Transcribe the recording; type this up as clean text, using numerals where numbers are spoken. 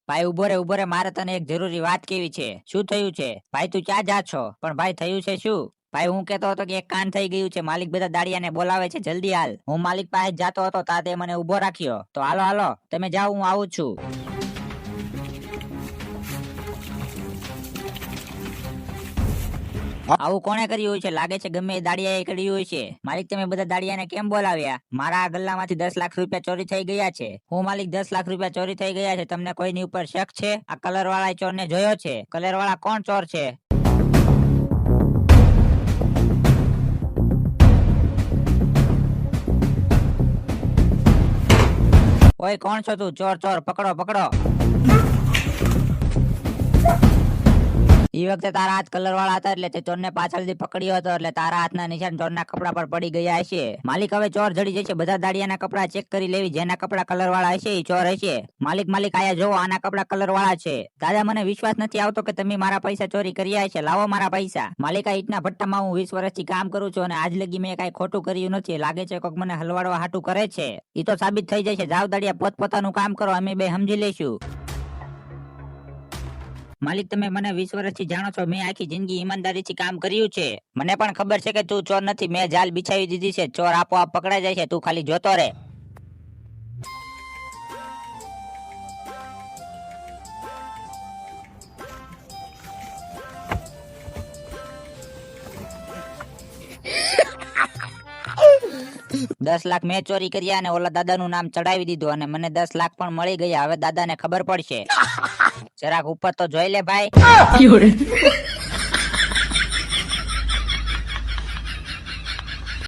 ભાઈ ઉભો રે મારે તને એક જરૂરી વાત કેવી છે. શું થયું છે ભાઈ? તું ક્યાં જા છો? પણ ભાઈ થયું છે શું? ભાઈ હું કેતો હતો કે એક કાન થઈ ગયું છે. માલિક બધા દાડિયાને બોલાવે છે, જલ્દી હાલ. હું માલિક પાસે જાતો હતો તાતે મને ઉભો રાખ્યો. તો હાલો હાલો તમે જાઓ, હું આવું છું. આવું કોણે કર્યું હોય છે? લાગે છે ગમે એ દાડિયાએ કર્યું હોય છે. માલિક તમે બધા દાડિયાને કેમ બોલાવ્યા? મારા આ ગલ્લામાંથી 10 લાખ રૂપિયા ચોરી થઈ ગયા છે. હું માલિક 10 લાખ રૂપિયા ચોરી થઈ ગયા છે. તમને કોઈની ઉપર શક છે? આ કલર વાળા ચોરને જોયો છે? કલર વાળા કોણ ચોર છે? ઓય કોણ છો તું? ચોર ચોર પકડો પકડો. એ વખતે તારા હાથ કલર વાળા હતા એટલે તે ચોરને પાછળથી પકડ્યો હતો, એટલે તારા હાથના નિશાન ચોરના કપડા પર પડી ગયા હશે. માલિક હવે ચોર જડી જશે. બધા દાડિયાના કપડા ચેક કરી લેવી. જેના કપડા કલર વાળા હશે એ ચોર હશે. માલિક આયા જોવો, આના કપડા કલર વાળા છે. દાદા મને વિશ્વાસ નથી આવતો કે તમે મારા પૈસા ચોરી કર્યા છે. લાવો મારા પૈસા. માલિક આ ઈટના ભટ્ટામાં હું 20 વર્ષથી કામ કરું છું અને આજ લગી મેં કઈ ખોટું કર્યું નથી. લાગે છે કોક મને હલવાડવા હાટું કરે છે. એ તો સાબિત થઈ જશે. જાવ દાડિયા પોતપોતાનું કામ કરો, અમે બે સમજી લઈશું. માલિક તમે મને 20 વર્ષથી જાણો છો. મેં આખી જિંદગી ઈમાનદારીથી કામ કર્યું છે. મને પણ ખબર છે કે તું ચોર નથી. મેં જાલ બિછાવી દીધી છે. ચોર આપોઆપ પકડાઈ જાય છે. તું ખાલી જોતો રહે. $10 લાખ મેં ચોરી કર્યા અને ઓલા દાદાનું નામ ચડાવી દીધું અને મને 10 લાખ પણ મળી ગયા. હવે દાદાને ખબર પડશે. જરાક ઉપર તો જોઈ લે ભાઈ.